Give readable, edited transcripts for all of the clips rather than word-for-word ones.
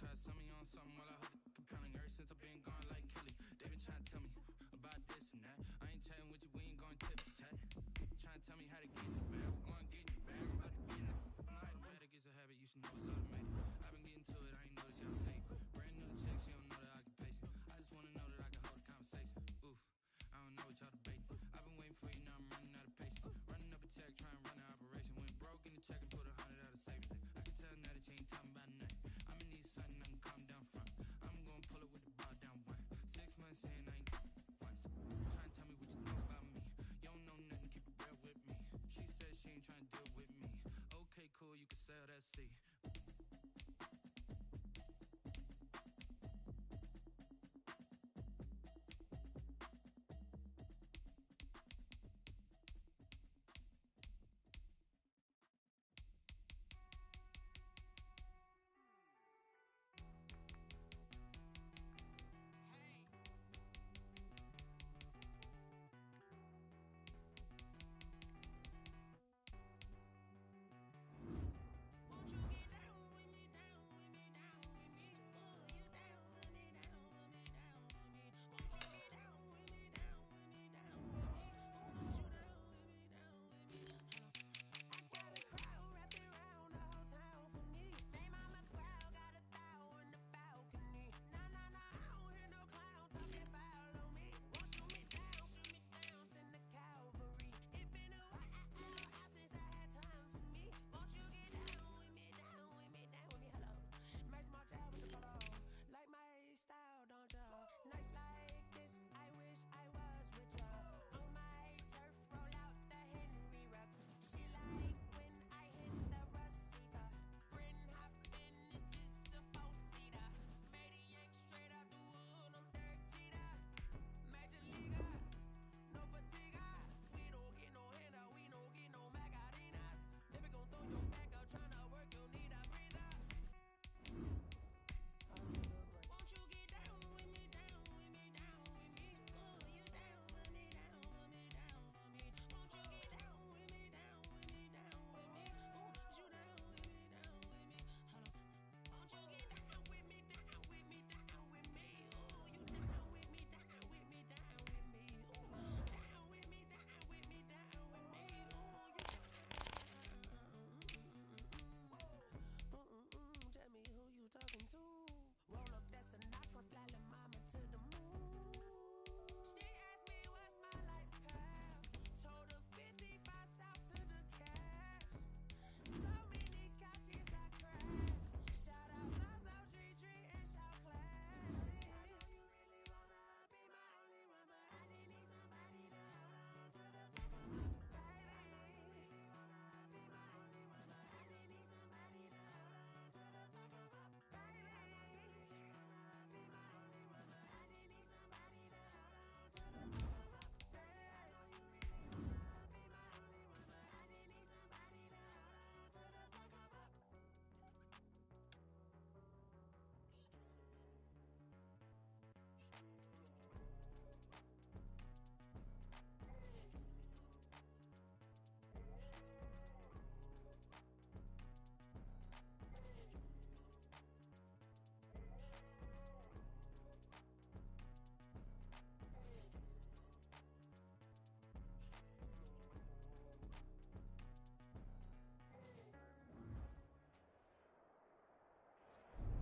try to sell me on something while I heard the compelling ever since I've been gone like Kelly. They been trying to tell me about this and that. I ain't chatting with you, we ain't going tit for tat. Trying to tell me how to get in the bag. We're going to get in the bag, I'm about to get in it. I'm like, better get a habit, you should know it's automated. I've been getting to it, I ain't noticed y'all hate. Brand new chicks, you don't know that I can pace it. I just wanna know that I can hold a conversation. Oof, I don't know what y'all debating. I've been waiting for you, now I'm running out of patience. Running up a check, trying to run an operation. Went broke in the check and put 100 out of savings. I can tell now that you ain't talking about nothing. I'ma need something I can calm down from. I'm gonna pull it with the bar down one. 6 months in, I ain't once. Trying to tell me what you know about me. You don't know nothing, keep it real with me. She said she ain't trying to deal with me. Okay, cool, you can sell that seat.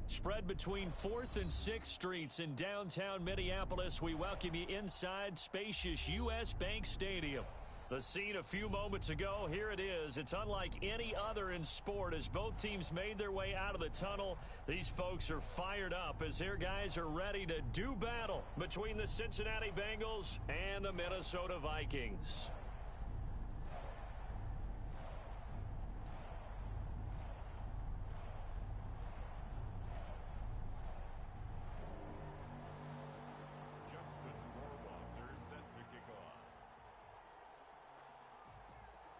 Spread between 4th and 6th Streets in downtown Minneapolis. We welcome you inside spacious U.S. Bank Stadium. The scene a few moments ago, here it is. It's unlike any other in sport as both teams made their way out of the tunnel. These folks are fired up as their guys are ready to do battle between the Cincinnati Bengals and the Minnesota Vikings.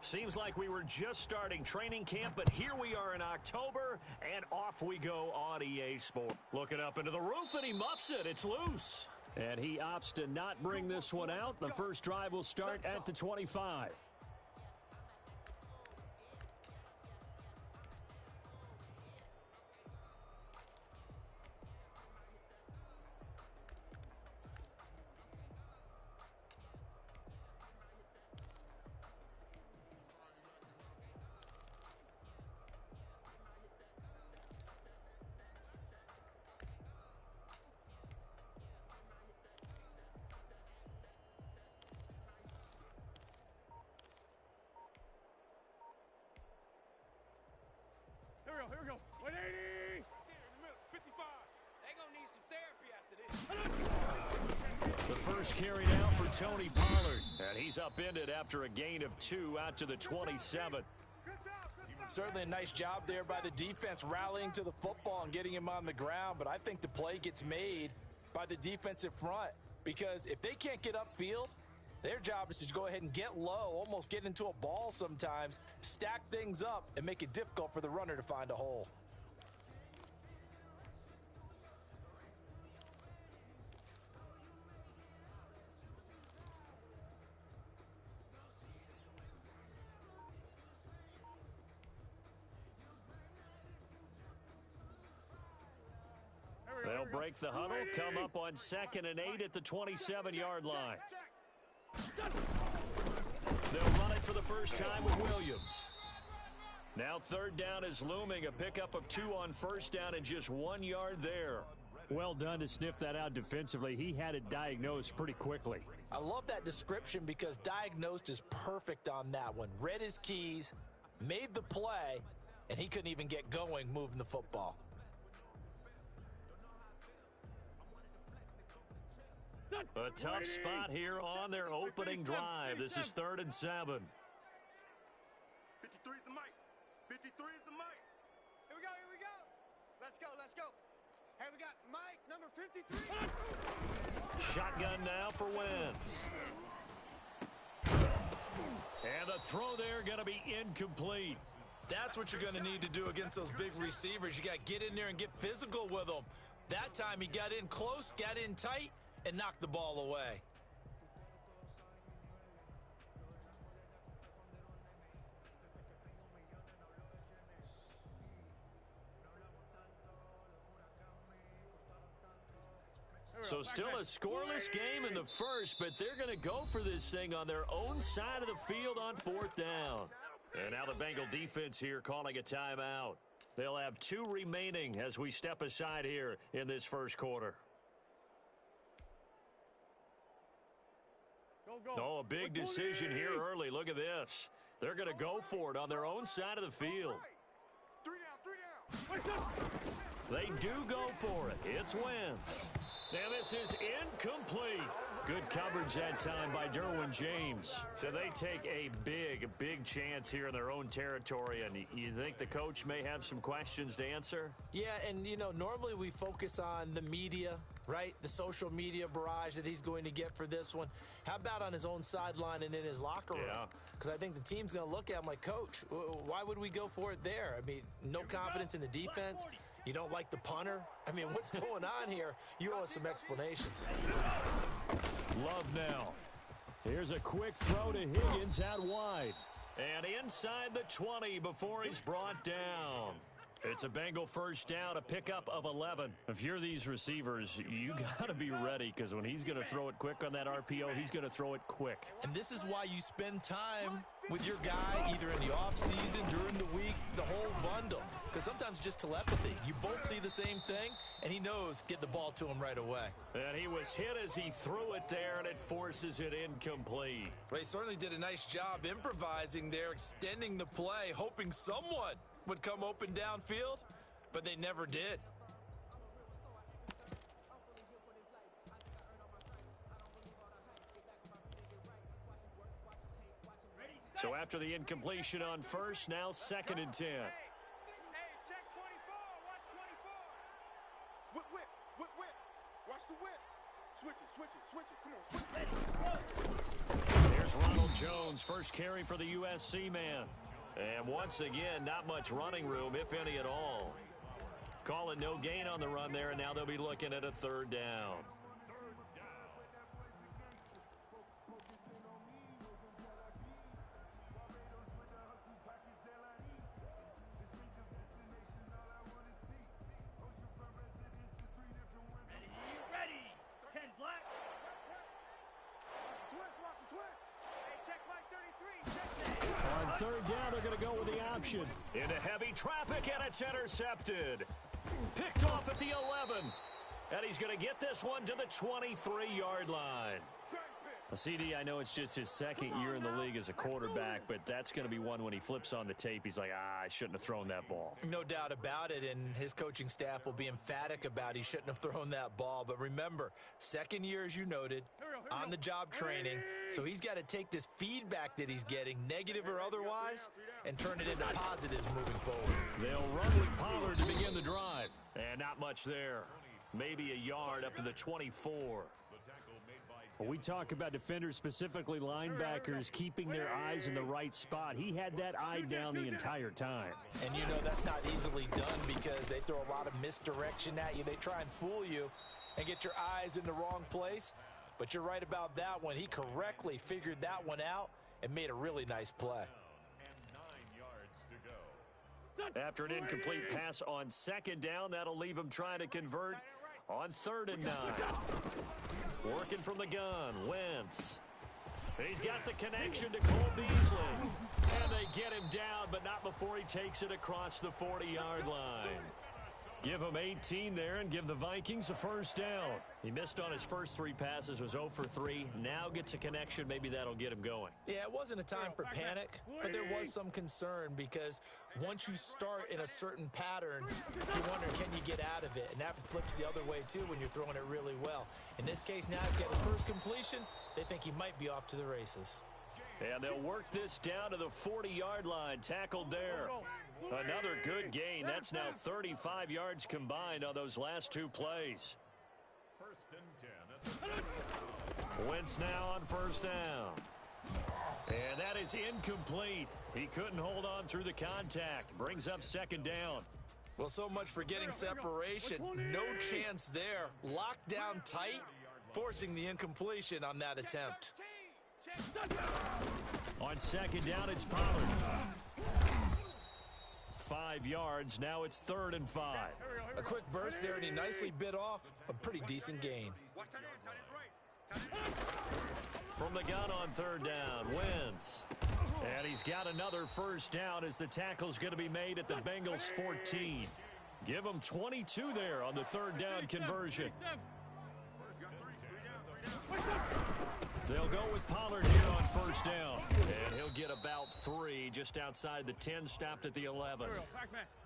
Seems like we were just starting training camp, but here we are in October, and off we go on EA Sport. Looking up into the roof, and he muffs it. It's loose. And he opts to not bring this one out. The first drive will start at the 25. first carry now for Tony Pollard. And he's upended after a gain of 2 out to the 27. Certainly a nice job there by the defense rallying to the football and getting him on the ground. But I think the play gets made by the defensive front, because if they can't get upfield, their job is to go ahead and get low, almost get into a ball sometimes, stack things up, and make it difficult for the runner to find a hole. They'll break the huddle, come up on 2nd and 8 at the 27-yard line. They'll run it for the first time with Williams. Now 3rd down is looming, a pickup of 2 on 1st down and just 1 yard there. Well done to sniff that out defensively. He had it diagnosed pretty quickly. I love that description because diagnosed is perfect on that one. Read his keys, made the play, and he couldn't even get going moving the football. A tough spot here on their opening drive. This is 3rd and 7. 53 is the mic. 53 is the mic. Here we go, here we go. Let's go, let's go. Hey, we got Mike, number 53. Shotgun now for Wentz. And the throw there going to be incomplete. That's what you're going to need to do against those big receivers. You got to get in there and get physical with them. That time he got in close, got in tight, and knocked the ball away. So still a scoreless game in the first, but they're going to go for this thing on their own side of the field on 4th down. And now the Bengal defense here calling a timeout. They'll have 2 remaining as we step aside here in this first quarter. Oh, a big decision here early. Look at this. They're going to go for it on their own side of the field. 3 down. They do go for it. It's Wentz. And this is incomplete. Good coverage that time by Derwin James. So they take a big chance here in their own territory. And you think the coach may have some questions to answer? Yeah, and, you know, normally we focus on the media, right? The social media barrage that he's going to get for this one. How about on his own sideline and in his locker room? Yeah. Because I think the team's going to look at him like, Coach, why would we go for it there? I mean, no confidence in the defense. You don't like the punter? I mean, what's going on here? You owe us some explanations. Love now. Here's a quick throw to Higgins out wide. And inside the 20 before he's brought down. It's a Bengal first down, a pickup of 11. If you're these receivers, you got to be ready, because when he's going to throw it quick on that RPO, he's going to throw it quick. And this is why you spend time with your guy, either in the offseason, during the week, the whole bundle. Because sometimes just telepathy. You both see the same thing, and he knows get the ball to him right away. And he was hit as he threw it there, and it forces it incomplete. Well, he certainly did a nice job improvising there, extending the play, hoping someone would come open downfield, but they never did. So after the incompletion on first, now 2nd and 10. Hey, check 24. Watch 24. Whip. Watch the whip. Switch it. Come on, switch. Here's Ronald Jones, first carry for the USC man. And once again, not much running room, if any at all. Call it no gain on the run there, and now they'll be looking at a 3rd down. Ready. 10 black. Watch the twist. Hey, check Mike 33. Check that. On 3rd down, they're going to go with the option. Into heavy traffic, and it's intercepted. Picked off at the 11. And he's going to get this one to the 23-yard line. CD, I know it's just his second year in the league as a quarterback, but that's going to be one when he flips on the tape. He's like, I shouldn't have thrown that ball. No doubt about it, and his coaching staff will be emphatic about he shouldn't have thrown that ball. But remember, second year, as you noted, on-the-job training, so he's got to take this feedback that he's getting, negative or otherwise, and turn it into positives moving forward. They'll run with Pollard to begin the drive. And not much there. Maybe a yard up to the 24. When we talk about defenders, specifically linebackers, keeping their eyes in the right spot, he had that eye down the entire time. And you know that's not easily done because they throw a lot of misdirection at you. They try and fool you and get your eyes in the wrong place. But you're right about that one. He correctly figured that one out and made a really nice play. After an incomplete pass on second down, that'll leave him trying to convert on 3rd and 9. Working from the gun, Wentz. He's got the connection to Cole Beasley. And they get him down, but not before he takes it across the 40-yard line. Give him 18 there and give the Vikings a first down. He missed on his first 3 passes, was 0 for 3. Now gets a connection. Maybe that'll get him going. Yeah, it wasn't a time for panic, but there was some concern because once you start in a certain pattern, you wonder, can you get out of it? And that flips the other way, too, when you're throwing it really well. In this case, now he's got his first completion. They think he might be off to the races. And they'll work this down to the 40-yard line. Tackled there. Another good gain. That's now 35 yards combined on those last 2 plays. Wentz now on first down. And that is incomplete. He couldn't hold on through the contact. Brings up 2nd down. Well, so much for getting separation. No chance there. Locked down tight, forcing the incompletion on that attempt. On 2nd down, it's Pollard. 5 yards. Now it's 3rd and 5. A quick burst there, and he nicely bit off a pretty decent gain. From the gun on 3rd down, Wentz. And he's got another first down as the tackle's going to be made at the Bengals 14. Give him 22 there on the 3rd down conversion. They'll go with Pollard here on first down. And he'll get about 3 just outside the 10, stopped at the 11.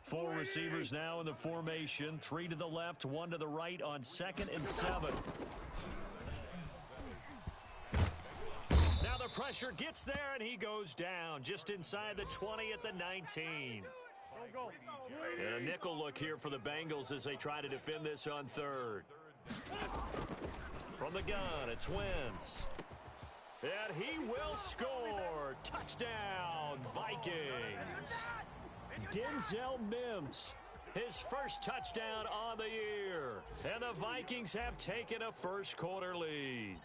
4 receivers now in the formation. 3 to the left, 1 to the right on 2nd and 7. Now the pressure gets there, and he goes down just inside the 20 at the 19. And a nickel look here for the Bengals as they try to defend this on 3rd. From the gun, it's Wentz. And he will score. Touchdown, Vikings. Denzel Mims, his first touchdown on the year. And the Vikings have taken a first-quarter lead.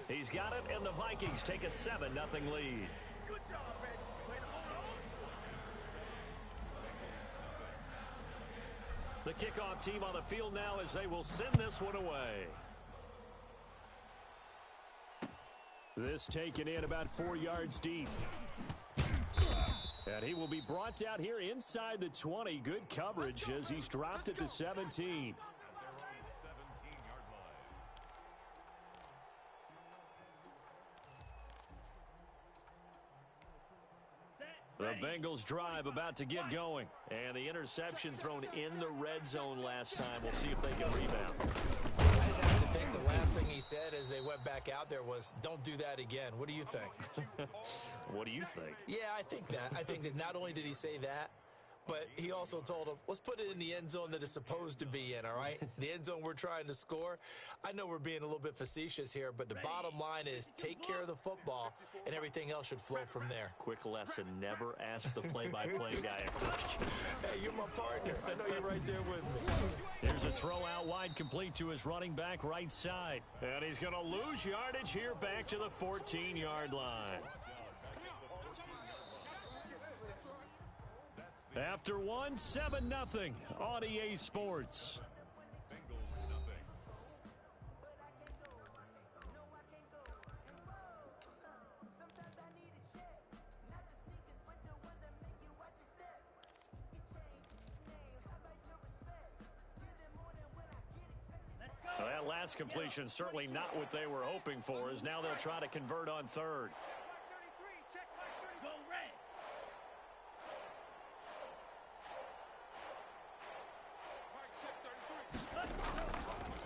He's got it, and the Vikings take a 7-0 lead. The kickoff team on the field now as they will send this one away. This taken in about 4 yards deep. And he will be brought down here inside the 20. Good coverage as he's dropped at the 17. The Bengals drive about to get going. And the interception thrown in the red zone last time. We'll see if they can rebound. I just have to think the last thing he said as they went back out there was, don't do that again. What do you think? What do you think? Yeah, I think that. I think that not only did he say that, but he also told him, let's put it in the end zone that it's supposed to be in, all right? The end zone we're trying to score. I know we're being a little bit facetious here, but the bottom line is take care of the football, and everything else should flow from there. Quick lesson, never ask the play-by-play guy a question. Hey, you're my partner. I know you're right there with me. Here's a throw out wide, complete to his running back right side. And he's going to lose yardage here back to the 14-yard line. After 7-0 on EA Sports. Well, that last completion certainly not what they were hoping for, as now they'll try to convert on third.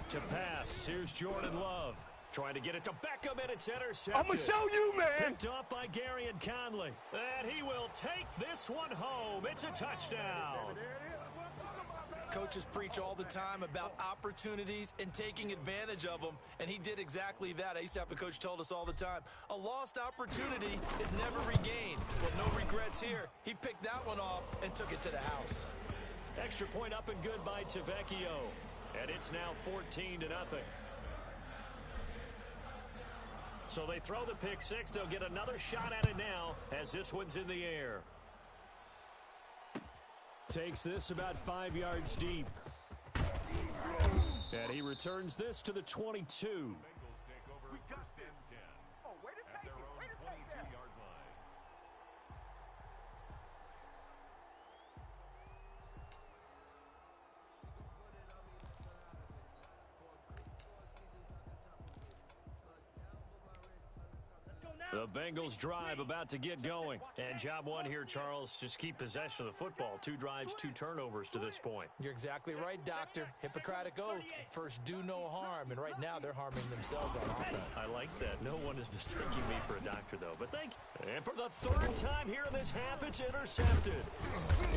To pass, here's Jordan Love. Trying to get it to Beckham, and it's intercepted. I'm going to show you, man. Picked up by Gary and Conley. And he will take this one home. It's a touchdown. Coaches preach all the time about opportunities and taking advantage of them, and he did exactly that. I used to have a coach told us all the time, a lost opportunity is never regained. Well, no regrets here. He picked that one off and took it to the house. Extra point up and good by Tavecchio. And it's now 14-0. So they throw the pick six. They'll get another shot at it now as this one's in the air. Takes this about 5 yards deep. And he returns this to the 22. The Bengals drive about to get going. And job one here, Charles, just keep possession of the football. 2 drives, 2 turnovers to this point. You're exactly right, Doctor. Hippocratic oath. First, do no harm. And right now, they're harming themselves on offense. I like that. No one is mistaking me for a doctor, though. But thank you. And for the 3rd time here in this half, it's intercepted.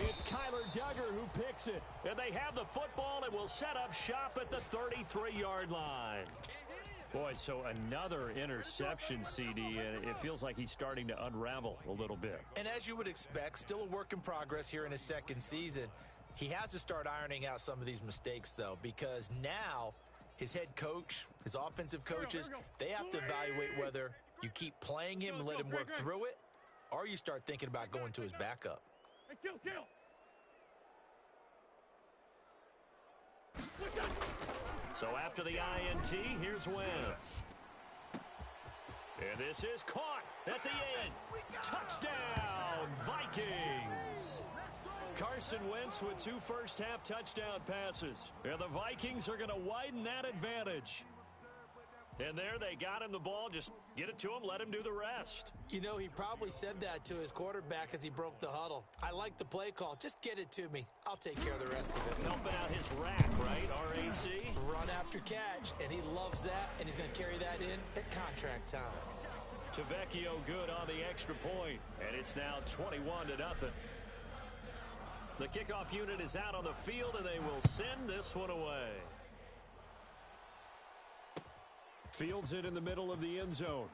It's Kyler Duggar who picks it. And they have the football and will set up shop at the 33-yard line. Boy, so another interception, CD, and it feels like he's starting to unravel a little bit. And as you would expect, still a work in progress here in his 2nd season. He has to start ironing out some of these mistakes, though, because now his head coach, his offensive coaches, they have to evaluate whether you keep playing him and let him work through it, or you start thinking about going to his backup. Hey, kill. So after the INT, here's Wentz. And this is caught at the end. Touchdown, Vikings. Carson Wentz with 2 first-half touchdown passes. And the Vikings are going to widen that advantage. And there they got him the ball. Just get it to him, let him do the rest. You know, he probably said that to his quarterback as he broke the huddle. I like the play call. Just get it to me. I'll take care of the rest of it. Helping out his rack, right? RAC? Run after catch, and he loves that, and he's going to carry that in at contract time. Tavecchio good on the extra point, and it's now 21-0. The kickoff unit is out on the field, and they will send this one away. Fields it in the middle of the end zone.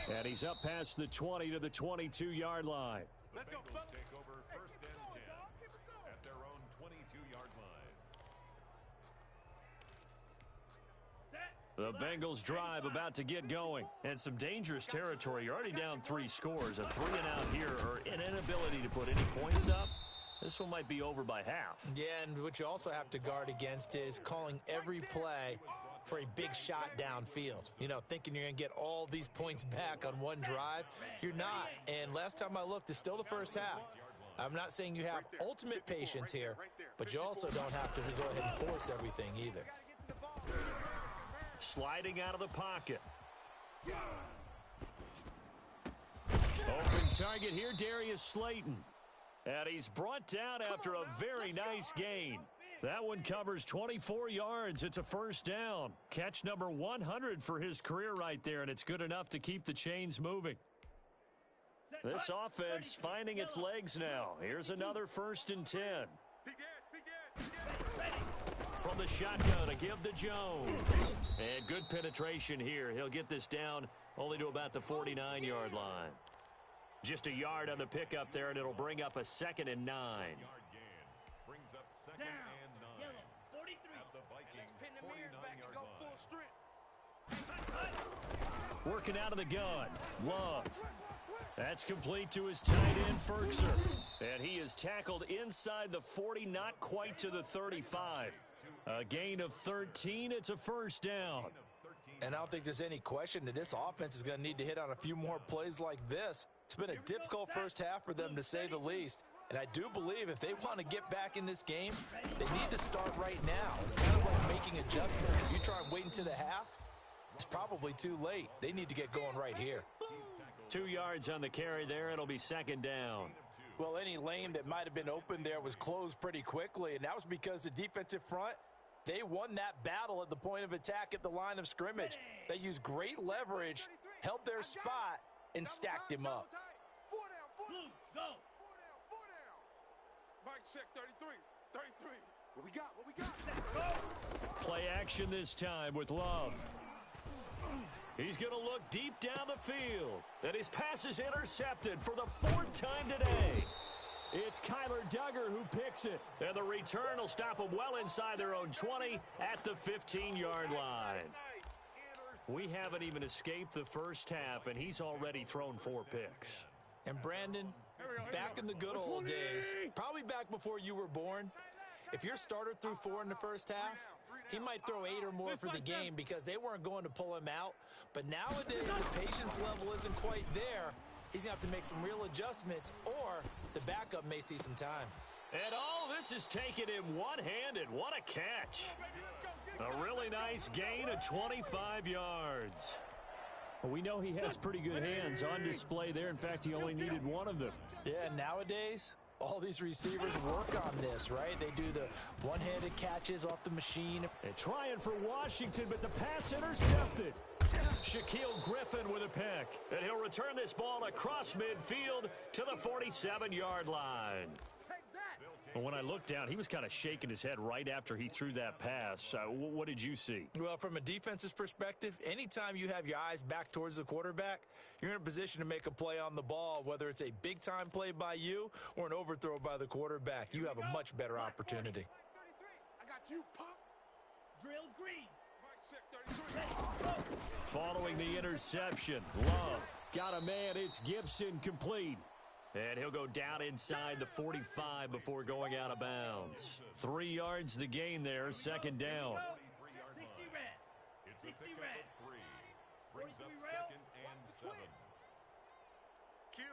And he's up past the 20 to the 22-yard line. Let's go, fellas. Take over 1st and 10 at their own 22-yard line. The Bengals drive about to get going. And some dangerous territory. You're already down 3 scores. A 3-and-out here, or an inability to put any points up. This one might be over by half. Yeah, and what you also have to guard against is calling every play for a big shot downfield. You know, thinking you're going to get all these points back on one drive. You're not. And last time I looked, it's still the first half. I'm not saying you have ultimate patience here, but you also don't have to go ahead and force everything either. Sliding out of the pocket. Open target here, Darius Slayton. And he's brought down after a very nice gain. That one covers 24 yards. It's a first down. Catch number 100 for his career right there, and it's good enough to keep the chains moving. This offense finding its legs now. Here's another 1st and 10. From the shotgun, a give to Jones. And good penetration here. He'll get this down only to about the 49-yard line. Just a yard on the pickup there, and it'll bring up a 2nd and 9. Brings up 2nd and 9. Yellow, 43. At the Vikings 49-yard line. Working out of the gun. Love. That's complete to his tight end, Ferkser. And he is tackled inside the 40, not quite to the 35. A gain of 13. It's a first down. And I don't think there's any question that this offense is going to need to hit on a few more plays like this. It's been a difficult first half for them, to say the least. And I do believe if they want to get back in this game, they need to start right now. It's kind of like making adjustments. If you try and wait until the half, it's probably too late. They need to get going right here. 2 yards on the carry there. It'll be second down. Well, any lane that might have been open there was closed pretty quickly, and that was because the defensive front, they won that battle at the point of attack at the line of scrimmage. They used great leverage, held their spot, and stacked him up. 4 down. Mike, check 33. What we got? Play action this time with Love. He's going to look deep down the field. And his pass is intercepted for the 4th time today. It's Kyler Duggar who picks it. And the return will stop them well inside their own 20 at the 15-yard line. We haven't even escaped the first half, and he's already thrown 4 picks. And Brandon, back in the good old days, probably back before you were born, if your starter threw 4 in the first half, he might throw 8 or more for the game because they weren't going to pull him out. But nowadays, the patience level isn't quite there. He's going to have to make some real adjustments, or the backup may see some time. And all this is taken in one-handed. What a catch. A really nice gain of 25 yards. Well, we know he has pretty good hands on display there. In fact, he only needed 1 of them. Yeah, nowadays, all these receivers work on this, right? They do the one-handed catches off the machine. And trying for Washington, but the pass intercepted. Shaquille Griffin with a pick. And he'll return this ball across midfield to the 47-yard line. Well, when I looked down, he was kind of shaking his head right after he threw that pass. What did you see? Well, from a defense's perspective, anytime you have your eyes back towards the quarterback, you're in a position to make a play on the ball, whether it's a big-time play by you or an overthrow by the quarterback. You have a much better opportunity. I got you, punk. Drill green. Following the interception, Love got a man. It's Gibson complete. And he'll go down inside the 45 before going out of bounds. 3 yards the gain there, second down. 60 red. It's a pickup of 3. Brings up 2nd and 7. Kill.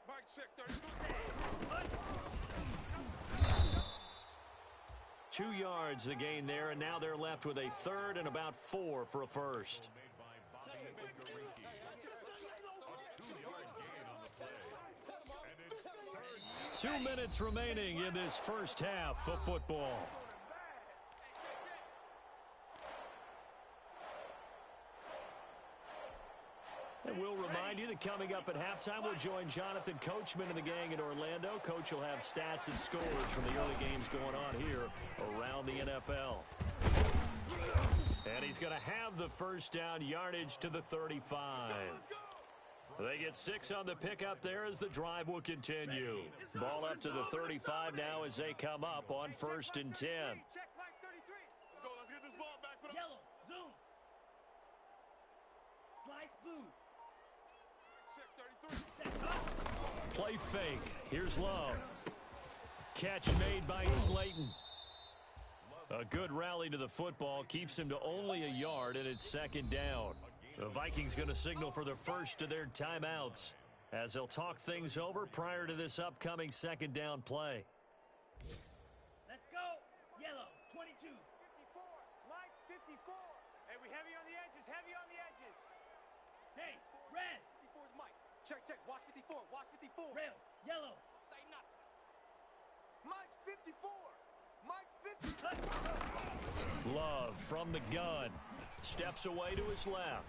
Mike, check 33. 2 yards the gain there, and now they're left with a 3rd and about 4 for a first. Made by Bobby Okereke. A 2-yard gain on the play. And it's 3rd down. 2 minutes remaining in this first half of football. And we'll remind you that coming up at halftime, we'll join Jonathan Coachman and the gang in Orlando. Coach will have stats and scores from the early games going on here around the NFL. And he's going to have the first down, yardage to the 35. They get 6 on the pickup there as the drive will continue. Ball up to the 35 now as they come up on 1st and 10. Check Mike 33. Let's go. Let's get this ball back for the Yellow. Zoom. Slice blue. check 33. Play fake. Here's Love. Catch made by Slayton. A good rally to the football keeps him to only a yard, and it's second down. The Vikings going to signal for the first of their timeouts as they'll talk things over prior to this upcoming second down play. Let's go. Yellow. 22. 54. Mike 54. Hey, we heavy on the edges. Heavy on the edges. Hey, red. 54 is Mike. Check. Watch 54. Watch 54. Rail. Yellow. Say nothing. Mike 54. Mike 50. Love from the gun. Steps away to his left.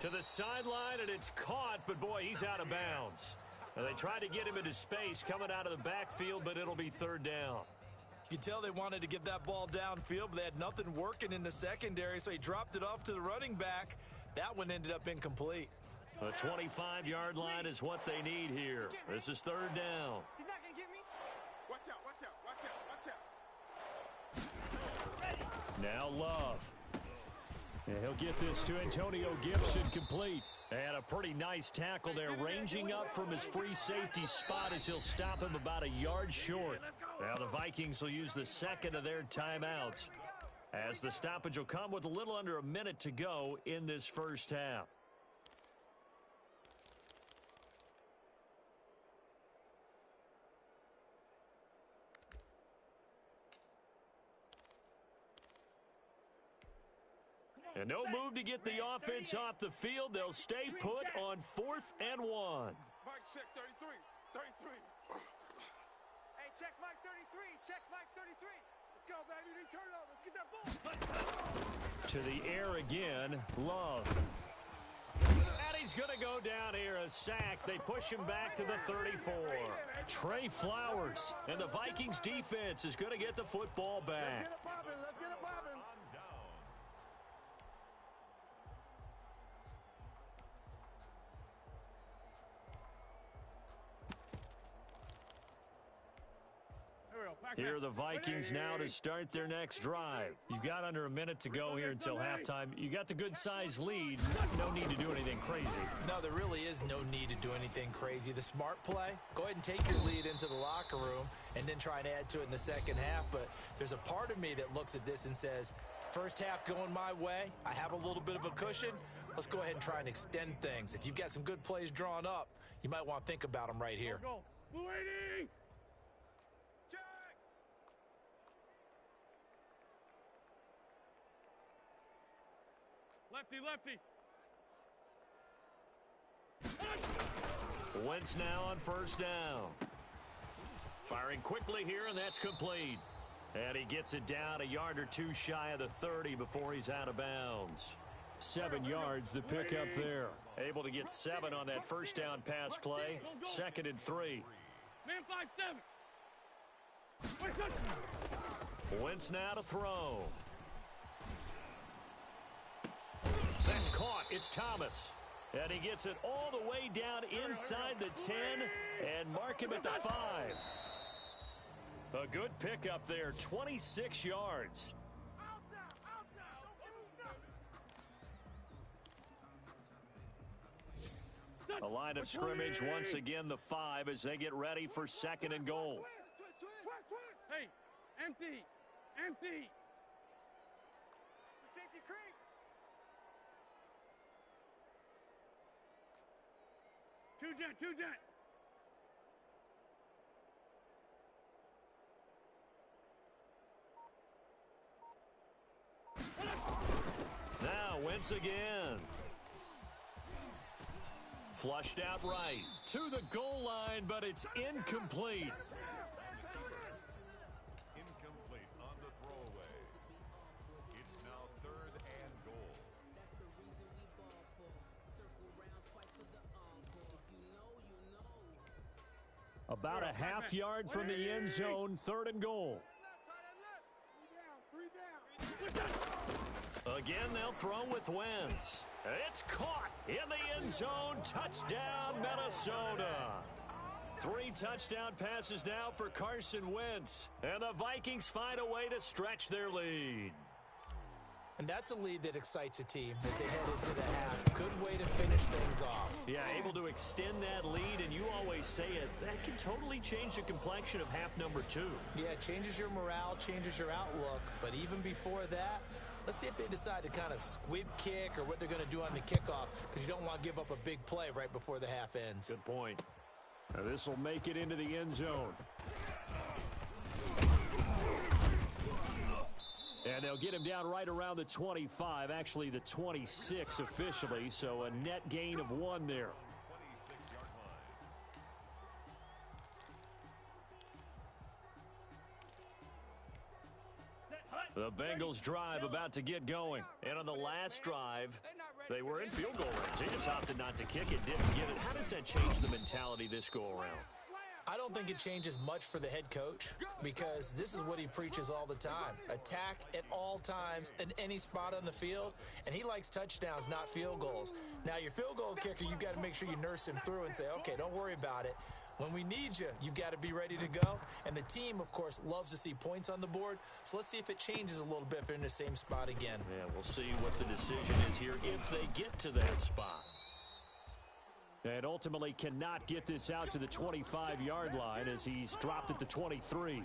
To the sideline, and it's caught, but boy, he's out of bounds. And they tried to get him into space coming out of the backfield, but it'll be 3rd down. You can tell they wanted to get that ball downfield, but they had nothing working in the secondary, so he dropped it off to the running back. That one ended up incomplete. The 25-yard line is what they need here. This is 3rd down. He's not going to get me. Watch out. Now Love. And he'll get this to Antonio Gibson complete. And a pretty nice tackle there, ranging up from his free safety spot as he'll stop him about a yard short. Now the Vikings will use the 2nd of their timeouts. as the stoppage will come with a little under a minute to go in this first half. And no move to get the offense off the field. They'll stay put on 4th and 1. Mike, check 33. 33. Hey, check Mike 33. Check Mike 33. Let's go, baby. We need turnover. Let's get that ball. To the air again, Love. And he's going to go down here, a sack. They push him back to the 34. Trey Flowers, and the Vikings defense is going to get the football back. Let's get it poppin'. Here are the Vikings now to start their next drive. You've got under a minute to go here until halftime. You got the good-sized lead. No need to do anything crazy. No, there really is no need to do anything crazy. The smart play, go ahead and take your lead into the locker room and then try and add to it in the second half. But there's a part of me that looks at this and says, first half going my way, I have a little bit of a cushion. Let's go ahead and try and extend things. If you've got some good plays drawn up, you might want to think about them right here. Go. Waiting. Lefty. Wentz now on first down. Firing quickly here, and that's complete. And he gets it down a yard or two shy of the 30 before he's out of bounds. 7 yards, the pickup there. Able to get 7 on that first down pass play. 2nd and 3. Man 5-7. Wentz now to throw. That's caught. It's Thomas. And he gets it all the way down inside the 10 and mark him at the 5. A good pickup there, 26 yards. A line of scrimmage once again, the 5 as they get ready for 2nd and goal. Hey, empty. It's a safety creek. Two jet. Now Wentz again. Flushed out right to the goal line, but it's incomplete. Incomplete on the throwaway. It's now 3rd and goal. About a half yard from the end zone, 3rd and goal. Again, they'll throw with Wentz. It's caught in the end zone. Touchdown, Minnesota. 3 touchdown passes now for Carson Wentz. And the Vikings find a way to stretch their lead. And that's a lead that excites a team as they head into the half. Good way to finish things off. Yeah, able to extend that lead, and you always say it, that can totally change the complexion of half number 2. Yeah, it changes your morale, changes your outlook. But even before that, let's see if they decide to kind of squib kick or what they're going to do on the kickoff, because you don't want to give up a big play right before the half ends. Good point. Now this will make it into the end zone. And they'll get him down right around the 25, actually the 26 officially, so a net gain of 1 there. The Bengals drive about to get going. And on the last drive, they were in field goal range. They just opted not to kick it, didn't get it. How does that change the mentality this go-around? I don't think it changes much for the head coach, because this is what he preaches all the time. Attack at all times in any spot on the field, and he likes touchdowns, not field goals. Now, your field goal kicker, you've got to make sure you nurse him through and say, okay, don't worry about it. When we need you, you've got to be ready to go. And the team, of course, loves to see points on the board. So let's see if it changes a little bit if they're in the same spot again. Yeah, we'll see what the decision is here if they get to that spot. And ultimately cannot get this out to the 25-yard line as he's dropped at the 23.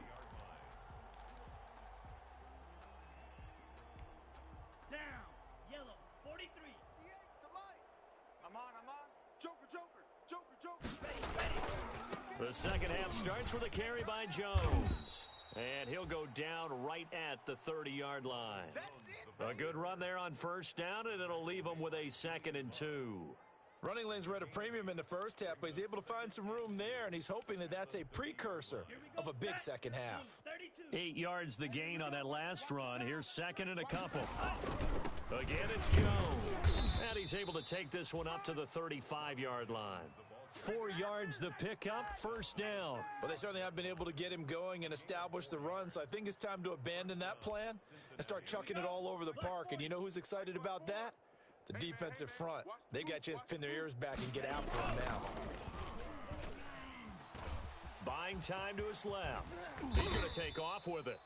second half starts with a carry by Jones. And he'll go down right at the 30-yard line. A good run there on first down, and it'll leave him with a 2nd and 2. Running lanes were at a premium in the first half, but he's able to find some room there, and he's hoping that that's a precursor of a big second half. 8 yards the gain on that last run. Here's 2nd and a couple. Again, it's Jones. And he's able to take this one up to the 35-yard line. 4 yards the pickup, first down. Well, they certainly have been able to get him going and establish the run, so I think it's time to abandon that plan and start chucking it all over the park. And you know who's excited about that? The defensive front. They got a chance to pin their ears back and get after him now. Buying time to his left. He's going to take off with it.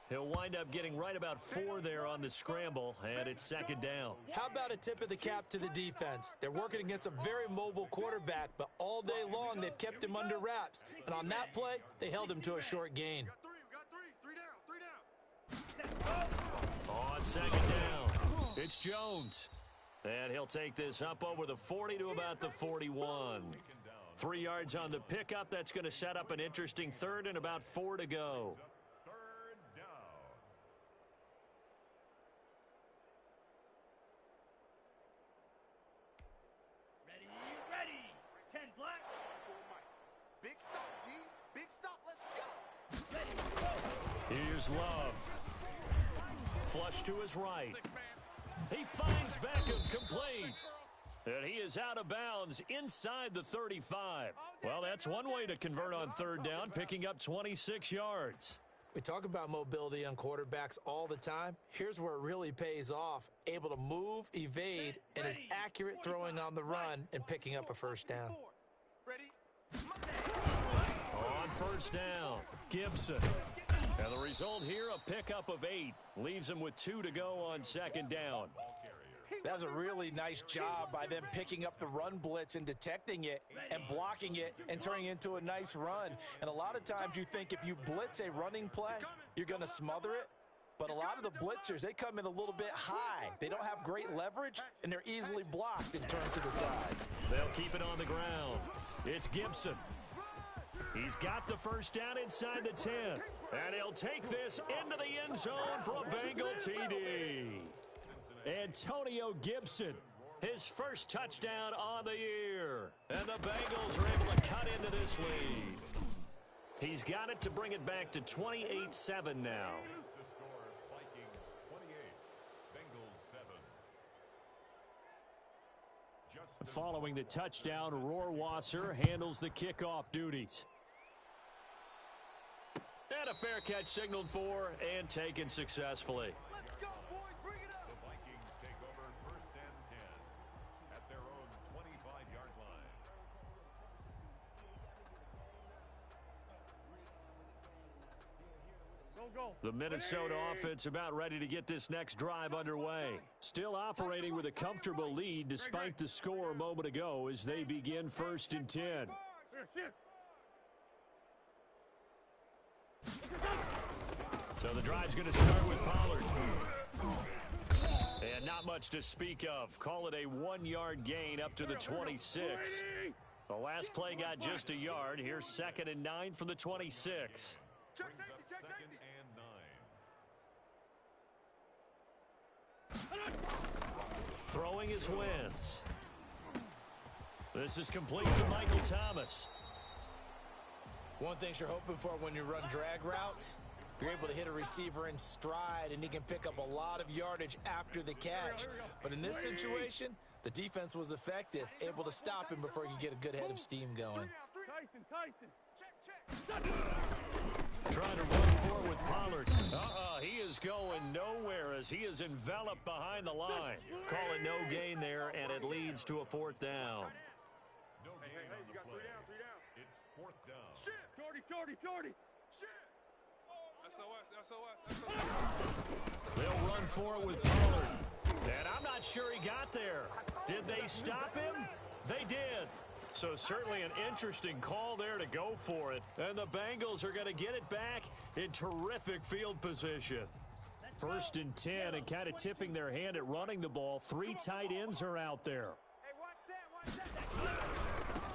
He'll wind up getting right about 4 there on the scramble, and it's 2nd down. How about a tip of the cap to the defense? They're working against a very mobile quarterback, but all day long they've kept him under wraps. And on that play, they held him to a short gain. On 2nd down, it's Jones. And he'll take this up over the 40 to about the 41. 3 yards on the pickup. That's going to set up an interesting 3rd and about 4 to go. Big stop, G. Big stop. Let's go. Here's Love. Flush to his right. He finds Beckham complete. And he is out of bounds inside the 35. Well, that's one way to convert on 3rd down, picking up 26 yards. We talk about mobility on quarterbacks all the time. Here's where it really pays off. Able to move, evade, and is accurate throwing on the run and picking up a first down. On first down, Gibson. And the result here, a pickup of 8. Leaves him with 2 to go on 2nd down. That was a really nice job by them picking up the run blitz and detecting it and blocking it and turning it into a nice run. And a lot of times you think if you blitz a running play, you're going to smother it. But a lot of the blitzers, they come in a little bit high. They don't have great leverage, and they're easily blocked and turned to the side. They'll keep it on the ground. It's Gibson. He's got the first down inside the 10. And he'll take this into the end zone for a Bengal TD. Antonio Gibson, his first touchdown on the year. And the Bengals are able to cut into this lead. He's got it to bring it back to 28-7 now. Following the touchdown, Rohrwasser handles the kickoff duties. And a fair catch signaled for and taken successfully. Let's go, boys. Bring it up. The Vikings take over 1st and 10 at their own 25-yard line. The Minnesota offense about ready to get this next drive underway. Still operating with a comfortable lead despite the score a moment ago as they begin 1st and 10. So the drive's going to start with Pollard. And not much to speak of. Call it a 1-yard gain up to the 26. The last play got just a yard. Here's 2nd and 9 from the 26. Check safety, check safety. Throwing is Wentz. This is complete to Michael Thomas. One thing you're hoping for when you run drag routes, you're able to hit a receiver in stride, and he can pick up a lot of yardage after the catch. But in this situation, the defense was effective, able to stop him before he could get a good head of steam going. Trying to run forward with Pollard. He is going nowhere as he is enveloped behind the line. Call it no gain there, and it leads to a 4th down. No gain on the play. It's 4th down. Shit. Shorty. Shit. SOS. They'll run forward with Pollard. And I'm not sure he got there. Did they stop him? They did. So certainly an interesting call there to go for it. And the Bengals are going to get it back in terrific field position. 1st and 10 and kind of tipping their hand at running the ball. 3 tight ends are out there. Hey, watch that.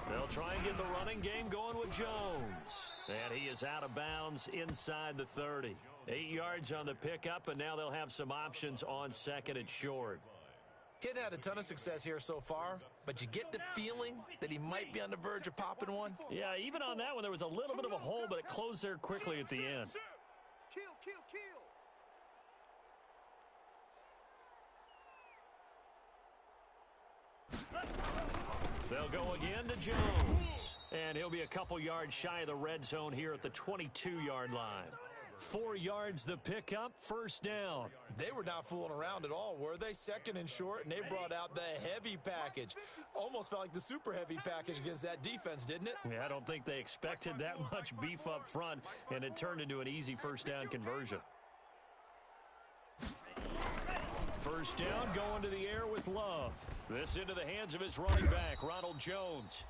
They'll try and get the running game going with Jones. And he is out of bounds inside the 30. 8 yards on the pickup, and now they'll have some options on second and short. Kid had a ton of success here so far, but you get the feeling that he might be on the verge of popping one. Yeah, even on that one, there was a little bit of a hole, but it closed there quickly at the end. Kill. They'll go again to Jones. And he'll be a couple yards shy of the red zone here at the 22-yard line. 4 yards the pickup, first down. They were not fooling around at all, were they? Second and short, and they brought out the heavy package. Almost felt like the super heavy package against that defense, didn't it? Yeah, I don't think they expected that much beef up front, and it turned into an easy first down conversion. First down going to the air with Love. This into the hands of his running back, Ronald Jones.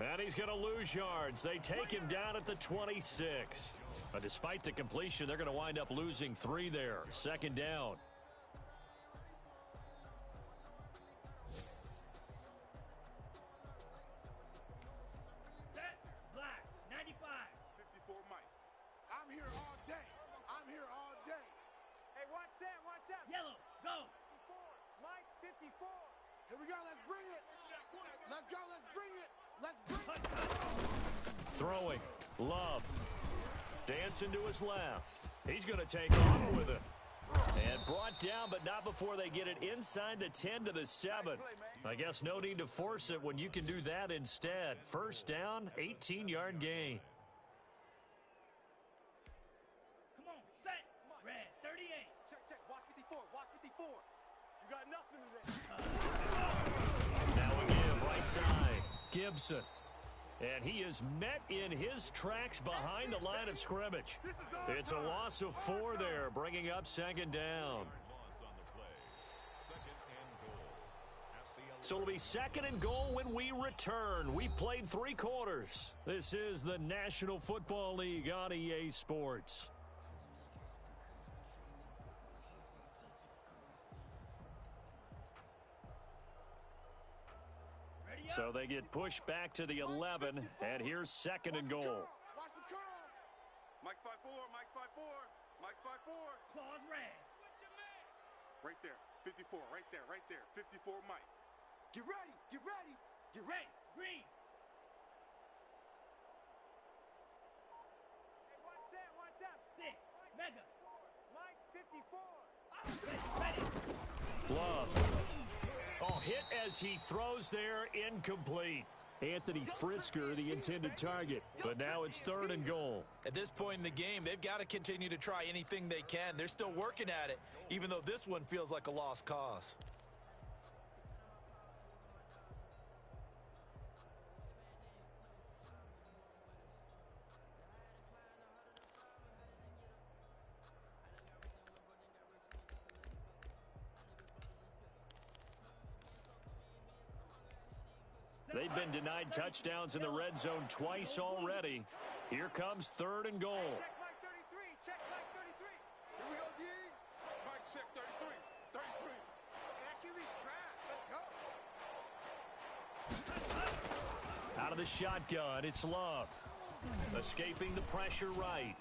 And he's going to lose yards. They take him down at the 26. But despite the completion, they're going to wind up losing 3 there. Second down. Set. Black. 95. 54 Mike. I'm here all day. Hey, watch Sam. Yellow. Go. 54. Mike, 54. Here we go. Let's bring it. Throwing. Love. Dancing to his left. He's going to take off with it. And brought down, but not before they get it inside the 10 to the 7. I guess no need to force it when you can do that instead. First down, 18-yard gain. Come on. Set. Red. 38. Check. Watch 54. You got nothing today. Now again, right side. Gibson. And he is met in his tracks behind the line of scrimmage. It's a loss of 4 there, bringing up second down. So it'll be second and goal when we return. We've played 3 quarters. This is the National Football League on EA Sports. So they get pushed back to the 11, and here's second and goal. Watch the curl. Mike's 5'4. Claws red. Right there. 54. Right there. 54 Mike. Get ready. Red. Green. Hey, watch Sam. 6. Mega. Mike, 54. Ready. Love. Oh, hit as he throws there, incomplete. Anthony Frisker, the intended target. But now it's third and goal. At this point in the game, they've got to continue to try anything they can. They're still working at it, even though this one feels like a lost cause. They've been denied touchdowns in the red zone twice already. Here comes third and goal. Check Mike 33. Here we go, D. Mike, check 33. Hey, that QB's trash. Let's go. Out of the shotgun, it's Love. Escaping the pressure right.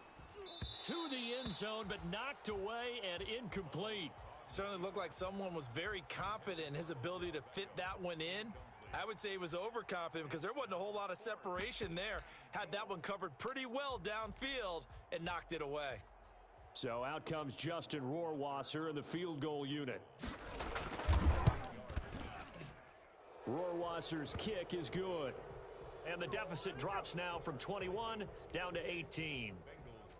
To the end zone, but knocked away and incomplete. Certainly looked like someone was very confident in his ability to fit that one in. I would say he was overconfident because there wasn't a whole lot of separation there. Had that one covered pretty well downfield and knocked it away. So out comes Justin Rohrwasser in the field goal unit. Rohrwasser's kick is good. And the deficit drops now from 21 down to 18.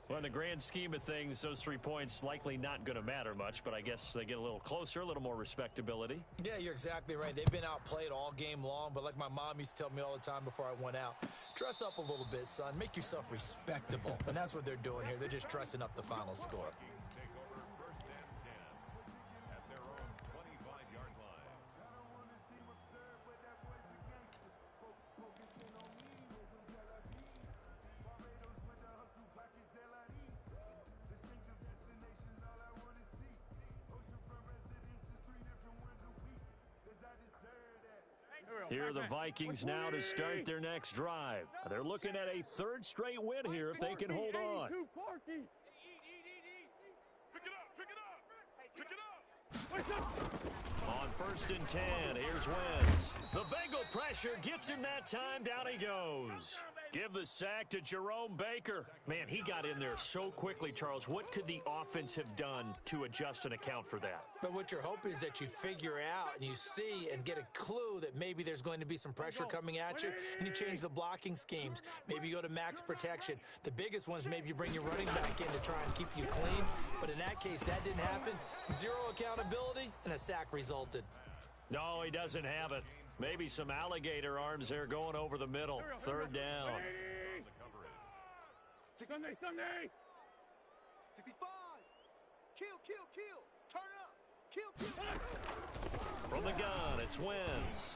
Well, in the grand scheme of things, those 3 points likely not going to matter much, but I guess they get a little closer, a little more respectability. Yeah, you're exactly right. They've been outplayed all game long, but like my mom used to tell me all the time before I went out, dress up a little bit, son. Make yourself respectable. And that's what they're doing here. They're just dressing up the final score. Here are the Vikings now to start their next drive. They're looking at a third straight win here if they can hold on. Pick it up, pick it up, pick it up. On 1st and 10, here's Wentz. The Bengal pressure gets him that time. Down he goes. Give the sack to Jerome Baker. Man, he got in there so quickly, Charles. What could the offense have done to adjust and account for that? But what you're hoping is that you figure out and you see and get a clue that maybe there's going to be some pressure coming at you, and you change the blocking schemes. Maybe you go to max protection. The biggest one is maybe you bring your running back in to try and keep you clean. But in that case, that didn't happen. Zero accountability, and a sack resulted. No, he doesn't have it. Maybe some alligator arms there going over the middle. 3rd down. Sunday, Sunday. 65. Kill. Turn up. Kill. From the gun, it's Wentz.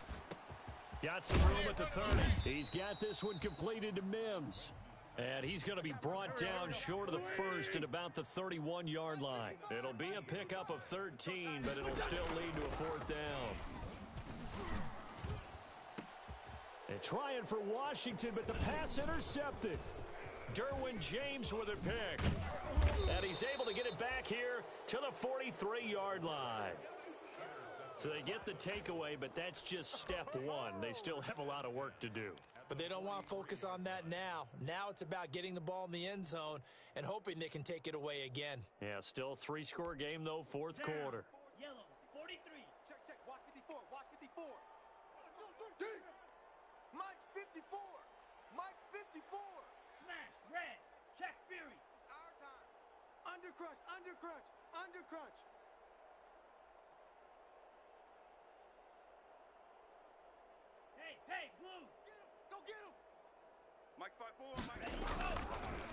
Got some room at the 30. He's got this one completed to Mims. And he's going to be brought down short of the first at about the 31-yard line. It'll be a pickup of 13, but it'll still lead to a 4th down. And trying for Washington, but the pass intercepted. Derwin James with a pick. And he's able to get it back here to the 43-yard line. So they get the takeaway, but that's just step one. They still have a lot of work to do. But they don't want to focus on that now. Now it's about getting the ball in the end zone and hoping they can take it away again. Yeah, still a 3-score game, though, 4th quarter. Yellow, 43. Check. Watch 54. Mike 54. Mike 54. Smash, red. Check, Fury. It's our time. Undercrunch. Hey, blue. Go get him. Mike's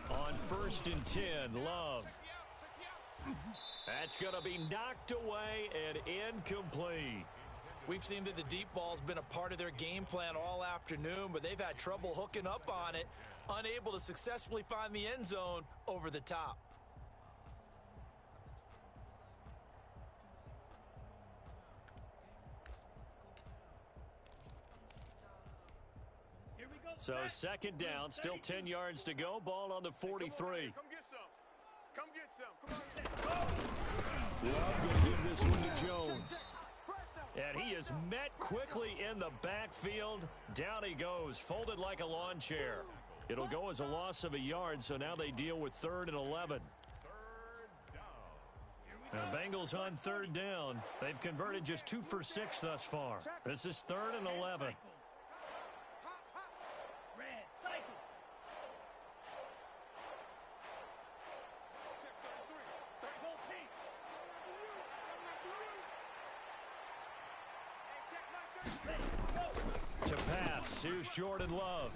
5-4. On 1st and 10, Love. That's going to be knocked away and incomplete. We've seen that the deep ball's been a part of their game plan all afternoon, but they've had trouble hooking up on it, unable to successfully find the end zone over the top. Here we go. So 2nd down, still 10 yards to go. Ball on the 43. Come get some. Come on. Love going to give this one to Jones. And he is met quickly in the backfield. Down he goes, folded like a lawn chair. It'll go as a loss of a yard, so now they deal with 3rd and 11. The Bengals on 3rd down. They've converted just 2 for 6 thus far. This is 3rd and 11. Red, cycle. Go pink. To pass, here's Jordan Love.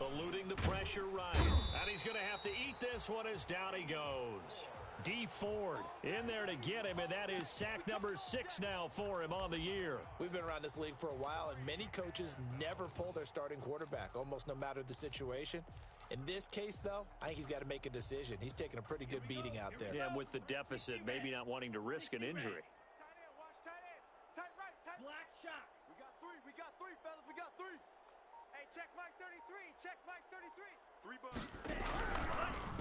Eluding the pressure right. And he's going to have to eat this one as down he goes. D. Ford in there to get him, and that is sack number 6 now for him on the year. We've been around this league for a while, and many coaches never pull their starting quarterback, almost no matter the situation. In this case, though, I think he's got to make a decision. He's taking a pretty good beating out there. Yeah, and with the deficit, maybe not wanting to risk an injury. Tight right. Black shot. We got three, fellas. We got 3. Hey, check Mike 33. Check Mike 33. 3 bucks.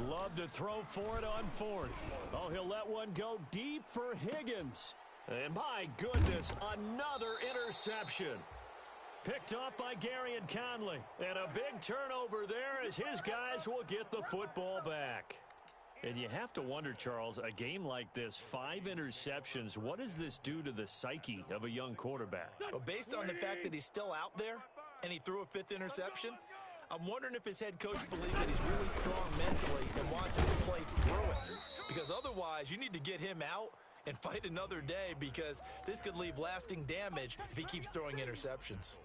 Love to throw for it on 4th. Oh, he'll let one go deep for Higgins. And my goodness, another interception. Picked off by Gary and Conley. And a big turnover there as his guys will get the football back. And you have to wonder, Charles, a game like this, 5 interceptions, what does this do to the psyche of a young quarterback? Well, based on the fact that he's still out there and he threw a 5th interception, I'm wondering if his head coach believes that he's really strong mentally and wants him to play through it. Because otherwise, you need to get him out and fight another day, because this could leave lasting damage if he keeps throwing interceptions.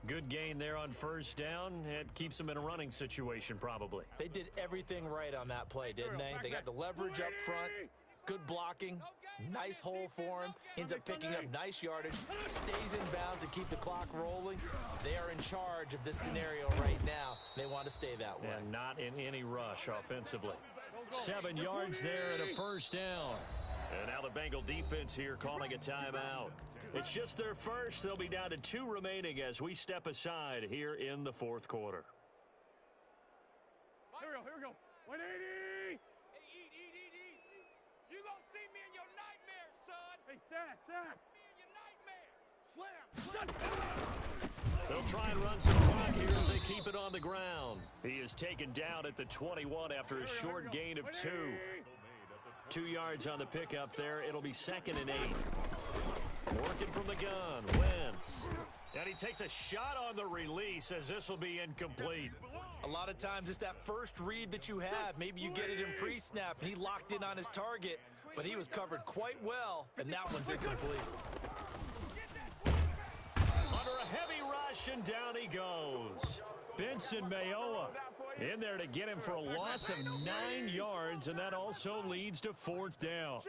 Good gain there on 1st down. It keeps them in a running situation, probably. They did everything right on that play, didn't they? They got the leverage up front, good blocking, nice hole for him, ends up picking up nice yardage, stays in bounds and keep the clock rolling. They are in charge of this scenario right now. They want to stay that way. And not in any rush offensively. 7 yards there and a 1st down. And now the Bengal defense here calling a timeout. It's just their first. They'll be down to 2 remaining as we step aside here in the fourth quarter. Here we go. 180! Hey, eat. You gonna see me in your nightmares, son. Hey, stash. Me in your nightmares. Slam. They'll try and run some clock here as they keep it on the ground. He is taken down at the 21 after a short gain of 2. 2 yards on the pickup there. It'll be 2nd and 8. Working from the gun, Wentz. And he takes a shot on the release as this will be incomplete. A lot of times it's that first read that you have. Maybe you get it in pre-snap, and he locked in on his target, but he was covered quite well, and that one's incomplete. Under a heavy rush, and down he goes. Benson Mayoa in there to get him for a loss of 9 yards, and that also leads to 4th down.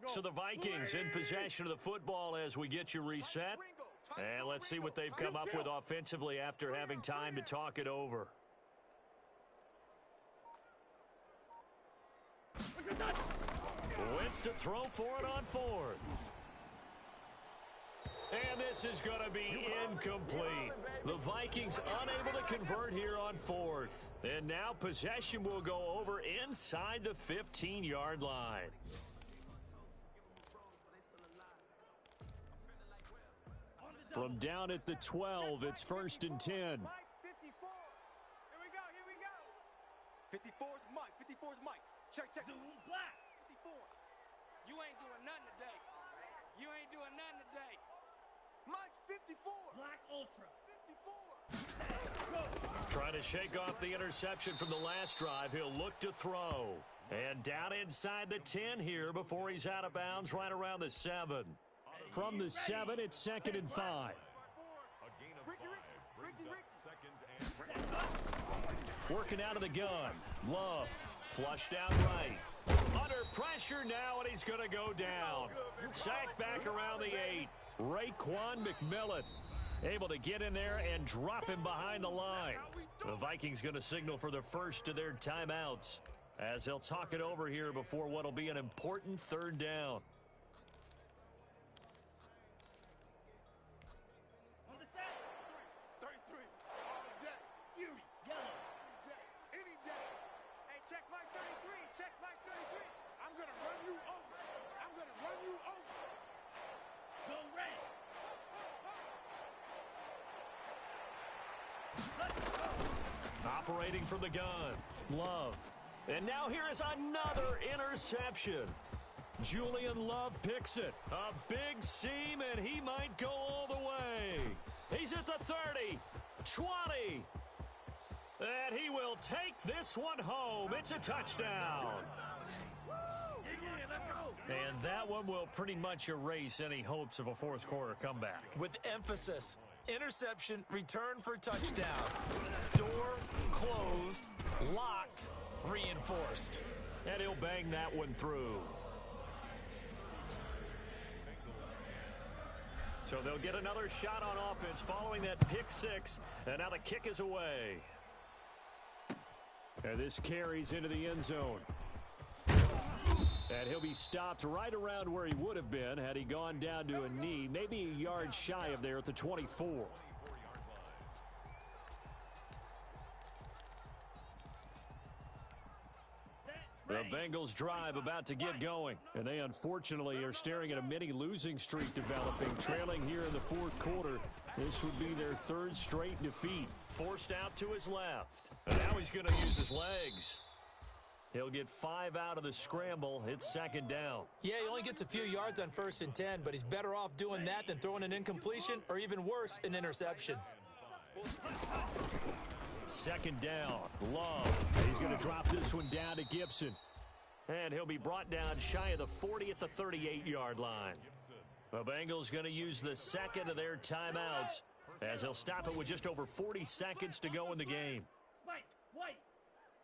So the Vikings in possession of the football as we get you reset. And let's see what they've come up with offensively after having time to talk it over. Wentz to throw for it on 4th. And this is going to be incomplete. The Vikings unable to convert here on 4th. And now possession will go over inside the 15-yard line. From down at the 12, it's 1st and 10. Mike, 54. Here we go. 54's Mike. 54's Mike. Check. Zoom black. 54. You ain't doing nothing today. Mike's 54. Black Ultra. 54. Trying to shake off the interception from the last drive. He'll look to throw. And down inside the 10 here before he's out of bounds right around the 7. From the 7, it's 2nd and 5. A gain of 5 brings up 2nd and 5. Working out of the gun. Love flushed out right. Under pressure now, and he's going to go down. Sacked back around the 8. Raekwon McMillan able to get in there and drop him behind the line. The Vikings going to signal for the first of their timeouts as they'll talk it over here before what will be an important 3rd down. On the set. 33. All day. Fury. Yellow. Any day. Hey, check Mike 33. I'm gonna run you over. Go red. Operating from the gun. Love. And now here is another interception. Julian Love picks it. A big seam, and he might go all the way. He's at the 30, 20. And he will take this one home. It's a touchdown. Let's go. And that one will pretty much erase any hopes of a fourth quarter comeback. With emphasis, interception, return for touchdown. Door closed, locked, reinforced. And he'll bang that one through. So they'll get another shot on offense following that pick 6. And now the kick is away. And this carries into the end zone. And he'll be stopped right around where he would have been had he gone down to a knee, maybe a yard shy of there at the 24. The Bengals drive about to get going, and they unfortunately are staring at a mini losing streak developing, trailing here in the fourth quarter. This would be their 3rd straight defeat. Forced out to his left, and now he's going to use his legs. He'll get 5 out of the scramble. It's 2nd down. Yeah, he only gets a few yards on 1st and 10, but he's better off doing that than throwing an incompletion or even worse, an interception. 2nd down. Love. He's going to drop this one down to Gibson. And he'll be brought down shy of the 40 at the 38-yard line. The Bengals going to use the 2nd of their timeouts as they'll stop it with just over 40 seconds to go in the game. Spike. White.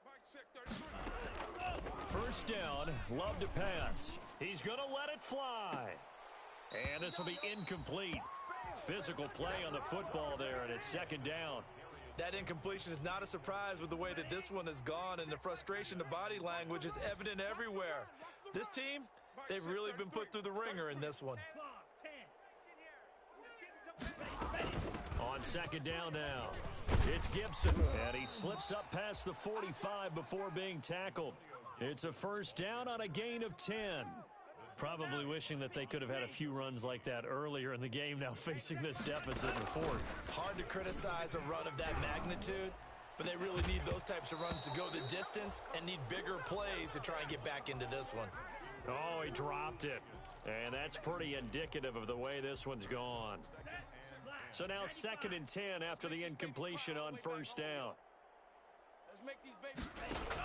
Mike, first down. Love to pass. He's going to let it fly. And this will be incomplete. Physical play on the football there, and it's second down. That incompletion is not a surprise with the way that this one has gone, and the frustration, the body language is evident everywhere. This team, they've really been put through the ringer in this one. On second down now, it's Gibson, and he slips up past the 45 before being tackled. It's a first down on a gain of 10. Probably wishing that they could have had a few runs like that earlier in the game, now facing this deficit in the fourth. Hard to criticize a run of that magnitude, but they really need those types of runs to go the distance and need bigger plays to try and get back into this one. Oh, he dropped it. And that's pretty indicative of the way this one's gone. So now 2nd and 10 after the incompletion on first down. Let's make these babies go.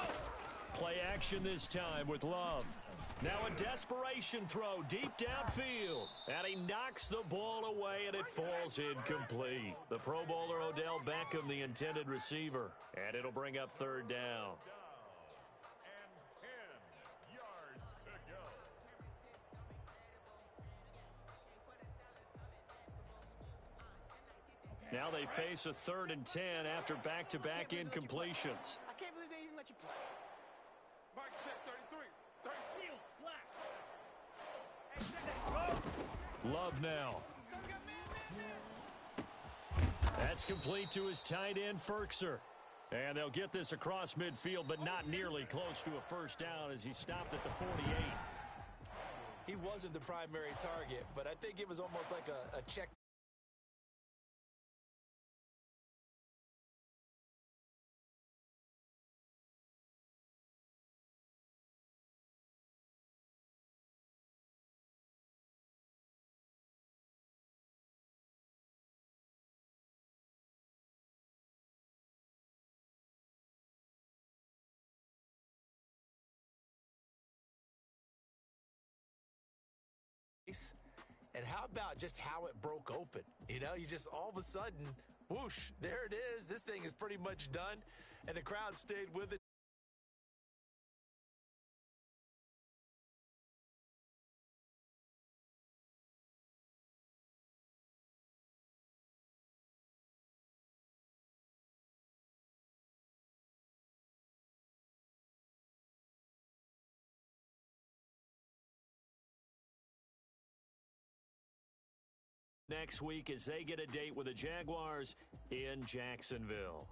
Play action this time with Love. Now a desperation throw deep downfield. And he knocks the ball away, and it falls incomplete. The Pro Bowler Odell Beckham, the intended receiver. And it'll bring up third down. And 10 yards to go. Now they face a 3rd and 10 after back-to-back incompletions. I can't believe they even let you play. Mike set 33. Field, black. Love now. That's complete to his tight end, Ferkser. And they'll get this across midfield, but not nearly close to a first down as he stopped at the 48. He wasn't the primary target, but I think it was almost like a check. And how about just how it broke open? You know, you just all of a sudden, whoosh, there it is. This thing is pretty much done, and the crowd stayed with it. Next week as they get a date with the Jaguars in Jacksonville.